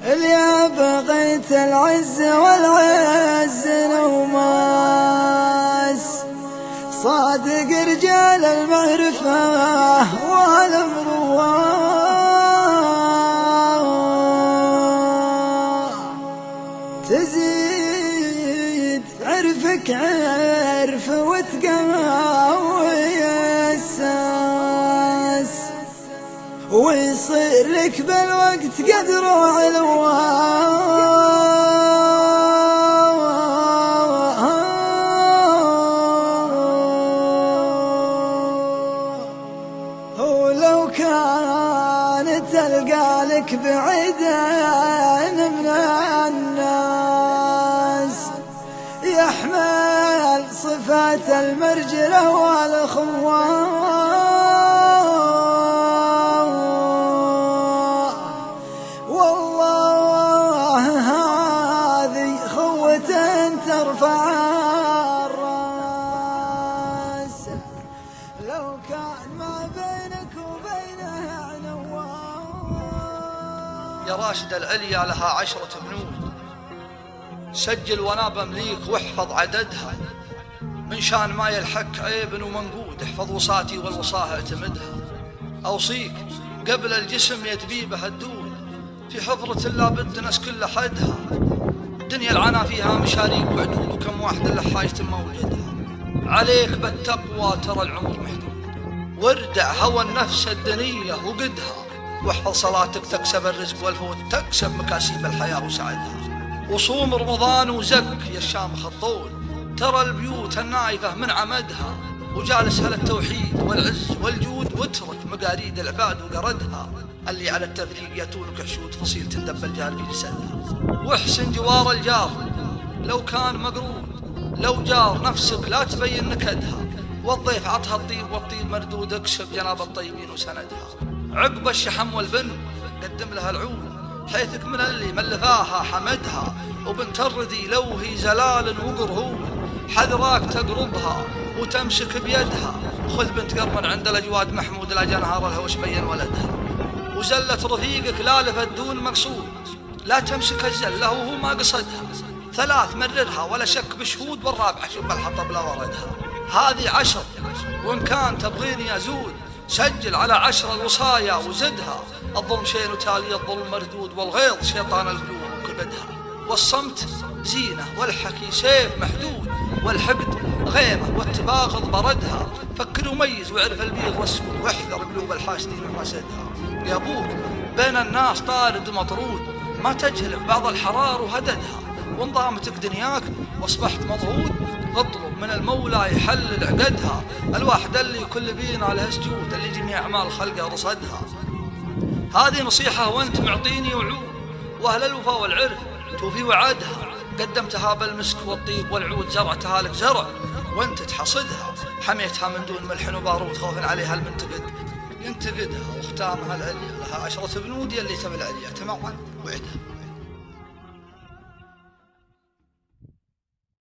اللي بغيت العز والعز نوماس، صادق رجال المعرفة والمروة، تزيد عرفك عرف وتقوي الساس، ويصير لك بالوقت قدر وعلوه. ولو كانت تلقى لك بعيدين من الناس، يحمل صفات المرجلة والأخوة، والله هذه خوة ترفع الراس، لو كان ما بينك وبينها عنوان. يا راشد العليا لها 10 بنود، سجل وانا بمليك واحفظ عددها، من شان ما يلحق عيب ومنقود، احفظ وصاتي والوصاة اعتمدها. اوصيك قبل الجسم يتبيبها الدود، في حفرة لابد نس كل حدها، دنيا العنا فيها مشاريك وعدود، وكم واحد اللي حاجة موجدها. عليك بالتقوى ترى العمر محدود، واردع هوى النفس الدنية وقدها، واحفظ صلاتك تكسب الرزق والفوت، تكسب مكاسب الحياة وسعدها. وصوم رمضان وزك يا الشامخ الطول، ترى البيوت النايفة من عمدها، وجالس على التوحيد والعز والجود، واترك مقاريد العباد وقردها، اللي على التفريق ياتونك حشود، فصيل تندب الجار في جسدها. واحسن جوار الجار لو كان مقرود، لو جار نفسك لا تبين نكدها، والضيف عطها الطيب والطيب مردود، اكسب جناب الطيبين وسندها. عقب الشحم والبن قدم لها العود، حيثك من اللي ملفاها حمدها، وبنت الردي لو هي زلال وقرهود، حذراك تقربها وتمسك بيدها. خذ بنت قرمن عند الأجواد محمود، لا جنهار الهوش بين ولدها. وزلة رفيقك لا لفت دون مقصود، لا تمسك الزلة وهو ما قصدها، 3 مررها ولا شك بشهود، والرابعة شب الحطب لا وردها. هذه 10 وإن كان تبغيني أزود، سجل على 10 الوصايا وزدها. الظلم شين وتالي الظلم مردود، والغيظ شيطان القلوب وكبدها. والصمت زينة والحكي سيف محدود، والحقد غيمة والتباغض بردها. فكر وميز واعرف البيض والسود، واحذر قلوب الحاسدين وحسدها. يا ابوك بين الناس طارد ومطرود، ما تجهل ببعض الحرار وهددها. وانضامتك دنياك واصبحت مضغوط، اطلب من المولى يحلل عقدها. الواحد اللي كل بينا له سجود، اللي جميع اعمال خلقه رصدها. هذه نصيحة وانت معطيني وعود، واهل الوفا والعرف توفي وعدها. قدمتها بالمسك والطيب والعود، زرعتها لك زرع وانت تحصدها. حميتها من دون ملح وبارود، خوفا عليها المنتقد ينتقدها. واختامها العليا لها 10 بنود، يلي تبع العليا تمعن وعدها.